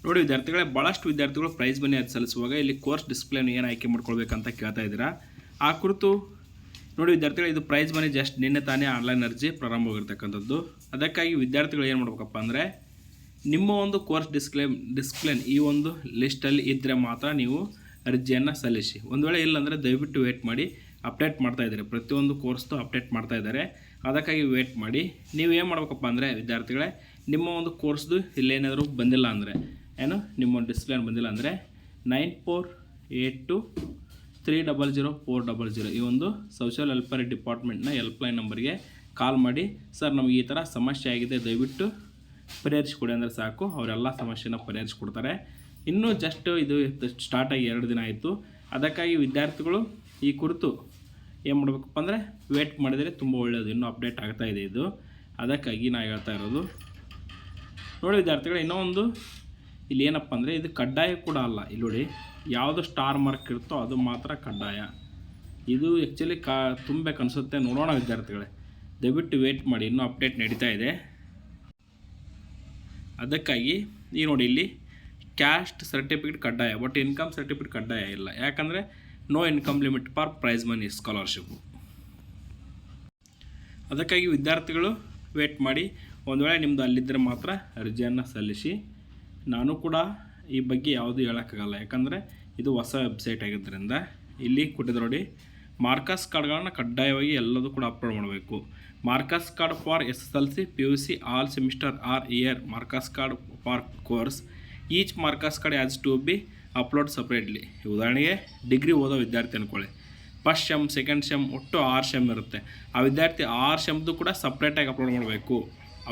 ನೋಡಿ ವಿದ್ಯಾರ್ಥಿಗಳೇ, ಭಾಳಷ್ಟು ವಿದ್ಯಾರ್ಥಿಗಳು ಪ್ರೈಸ್ ಮನಿ ಅದು ಸಲ್ಲಿಸುವಾಗ ಇಲ್ಲಿ ಕೋರ್ಸ್ ಡಿಸ್ಪ್ಲೇನ ಏನು ಆಯ್ಕೆ ಮಾಡ್ಕೊಳ್ಬೇಕಂತ ಕೇಳ್ತಾ ಇದ್ದೀರಾ. ಆ ಕುರಿತು ನೋಡಿ ವಿದ್ಯಾರ್ಥಿಗಳು, ಇದು ಪ್ರೈಸ್ ಮನಿ ಜಸ್ಟ್ ನಿನ್ನೆ ತಾನೇ ಆನ್ಲೈನ್ ಅರ್ಜಿ ಪ್ರಾರಂಭವಾಗಿರ್ತಕ್ಕಂಥದ್ದು. ಅದಕ್ಕಾಗಿ ವಿದ್ಯಾರ್ಥಿಗಳು ಏನು ಮಾಡ್ಬೇಕಪ್ಪ ಅಂದರೆ, ನಿಮ್ಮ ಒಂದು ಕೋರ್ಸ್ ಡಿಸ್ಪ್ಲೇನ್ ಈ ಒಂದು ಲಿಸ್ಟಲ್ಲಿ ಇದ್ದರೆ ಮಾತ್ರ ನೀವು ಅರ್ಜಿಯನ್ನು ಸಲ್ಲಿಸಿ. ಒಂದು ವೇಳೆ ಇಲ್ಲಾಂದರೆ ದಯವಿಟ್ಟು ವೇಟ್ ಮಾಡಿ. ಅಪ್ಡೇಟ್ ಮಾಡ್ತಾಯಿದ್ದಾರೆ, ಪ್ರತಿಯೊಂದು ಕೋರ್ಸ್ದು ಅಪ್ಡೇಟ್ ಮಾಡ್ತಾಯಿದ್ದಾರೆ. ಅದಕ್ಕಾಗಿ ವೇಟ್ ಮಾಡಿ. ನೀವು ಏನು ಮಾಡ್ಬೇಕಪ್ಪ ಅಂದರೆ ವಿದ್ಯಾರ್ಥಿಗಳೇ, ನಿಮ್ಮ ಒಂದು ಕೋರ್ಸ್ದು ಇಲ್ಲೇನಾದರೂ ಬಂದಿಲ್ಲ ಅಂದರೆ ನಿಮ್ಮ ಡಿಸ್ಪ್ಲೇನ್ ಬಂದಿಲ್ಲ ಅಂದರೆ 9482300400 ಈ ಒಂದು ಸೋಷಿಯಲ್ ವೆಲ್ಫೇರ್ ಡಿಪಾರ್ಟ್ಮೆಂಟ್ನ ಹೆಲ್ಪ್ಲೈನ್ ನಂಬರ್ಗೆ ಕಾಲ್ ಮಾಡಿ, ಸರ್ ನಮಗೆ ಈ ಥರ ಸಮಸ್ಯೆ ಆಗಿದೆ, ದಯವಿಟ್ಟು ಪರಿಹರಿಸಿಕೊಡಿ ಅಂದರೆ ಸಾಕು. ಅವರೆಲ್ಲ ಸಮಸ್ಯೆನ ಪರಿಹರಿಸಿಕೊಡ್ತಾರೆ. ಇನ್ನೂ ಜಸ್ಟ್ ಇದು ಸ್ಟಾರ್ಟ್ ಆಗಿ 2 ದಿನ ಆಯಿತು. ಅದಕ್ಕಾಗಿ ವಿದ್ಯಾರ್ಥಿಗಳು ಈ ಕುರಿತು ಏನು ಮಾಡಬೇಕಪ್ಪ ಅಂದರೆ ವೇಟ್ ಮಾಡಿದರೆ ತುಂಬ ಒಳ್ಳೆಯದು. ಇನ್ನೂ ಅಪ್ಡೇಟ್ ಆಗ್ತಾಯಿದೆ ಇದು. ಅದಕ್ಕಾಗಿ ನಾನು ಹೇಳ್ತಾ ಇರೋದು. ನೋಡಿ ವಿದ್ಯಾರ್ಥಿಗಳು, ಇನ್ನೂ ಒಂದು ಇಲ್ಲಿ ಏನಪ್ಪ ಅಂದರೆ ಇದು ಕಡ್ಡಾಯ ಕೂಡ ಅಲ್ಲ. ಇಲ್ಲಿ ನೋಡಿ, ಯಾವುದು ಸ್ಟಾರ್ ಮಾರ್ಕ್ ಇರುತ್ತೋ ಅದು ಮಾತ್ರ ಕಡ್ಡಾಯ. ಇದು ಆ್ಯಕ್ಚುಲಿ ತುಂಬಬೇಕು ಅನಿಸುತ್ತೆ. ನೋಡೋಣ ವಿದ್ಯಾರ್ಥಿಗಳೇ, ದಯವಿಟ್ಟು ವೇಟ್ ಮಾಡಿ, ಇನ್ನೂ ಅಪ್ಡೇಟ್ ನಡೀತಾ ಇದೆ. ಅದಕ್ಕಾಗಿ ಈ ನೋಡಿ, ಇಲ್ಲಿ ಕ್ಯಾಸ್ಟ್ ಸರ್ಟಿಫಿಕೇಟ್ ಕಡ್ಡಾಯ, ಬಟ್ ಇನ್ಕಮ್ ಸರ್ಟಿಫಿಕೇಟ್ ಕಡ್ಡಾಯ ಇಲ್ಲ. ಯಾಕಂದರೆ no income limit for prize money scholarship. ಅದಕ್ಕಾಗಿ ವಿದ್ಯಾರ್ಥಿಗಳು ವೇಟ್ ಮಾಡಿ. ಒಂದು ವೇಳೆ ನಿಮ್ಮದು ಅಲ್ಲಿದ್ದರೆ ಮಾತ್ರ ಅರ್ಜಿಯನ್ನು ಸಲ್ಲಿಸಿ. ನಾನು ಕೂಡ ಈ ಬಗ್ಗೆ ಯಾವುದೂ ಹೇಳೋಕ್ಕಾಗಲ್ಲ, ಯಾಕಂದರೆ ಇದು ಹೊಸ ವೆಬ್ಸೈಟ್ ಆಗಿದ್ದರಿಂದ. ಇಲ್ಲಿ ಕೊಟ್ಟಿದ್ದು ನೋಡಿ, ಮಾರ್ಕಸ್ ಕಾರ್ಡ್ಗಳನ್ನು ಕಡ್ಡಾಯವಾಗಿ ಎಲ್ಲದೂ ಕೂಡ ಅಪ್ಲೋಡ್ ಮಾಡಬೇಕು. Marks card for SSLC, PUC, all semester or year marks card for course. Each marks card has to be upload separately. ಉದಾಹರಣೆಗೆ ಡಿಗ್ರಿ ಓದೋ ವಿದ್ಯಾರ್ಥಿ ಅಂದ್ಕೊಳ್ಳಿ, ಫಸ್ಟ್ ಸೆಮ್, ಸೆಕೆಂಡ್ ಸೆಮ್, ಒಟ್ಟು 6 ಸೆಮ್ ಇರುತ್ತೆ. ಆ ವಿದ್ಯಾರ್ಥಿ 6 ಸೆಮ್ದು ಕೂಡ ಸಪ್ರೇಟಾಗಿ ಅಪ್ಲೋಡ್ ಮಾಡಬೇಕು.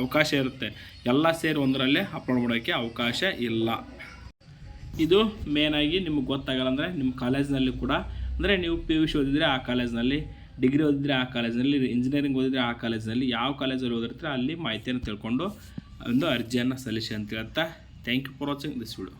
ಅವಕಾಶ ಇರುತ್ತೆ. ಎಲ್ಲ ಸೇರಿ ಒಂದರಲ್ಲೇ ಅಪ್ಲೋಡ್ ಮಾಡೋಕ್ಕೆ ಅವಕಾಶ ಇಲ್ಲ. ಇದು ಮೇನಾಗಿ ನಿಮಗೆ ಗೊತ್ತಾಗಲ್ಲ ಅಂದರೆ ನಿಮ್ಮ ಕಾಲೇಜ್ನಲ್ಲಿ ಕೂಡ, ಅಂದರೆ ನೀವು PUC ಓದಿದರೆ ಆ ಕಾಲೇಜ್ನಲ್ಲಿ, ಡಿಗ್ರಿ ಓದಿದರೆ ಆ ಕಾಲೇಜ್ನಲ್ಲಿ, ಇಂಜಿನಿಯರಿಂಗ್ ಓದಿದರೆ ಆ ಕಾಲೇಜ್ನಲ್ಲಿ, ಯಾವ ಕಾಲೇಜಲ್ಲಿ ಓದಿರ್ತೀರ ಅಲ್ಲಿ ಮಾಹಿತಿಯನ್ನು ತಿಳ್ಕೊಂಡು ಒಂದು ಅರ್ಜಿಯನ್ನು ಸಲ್ಲಿಸಿ ಅಂತ ಹೇಳ್ತಾ, thank you for watching this video.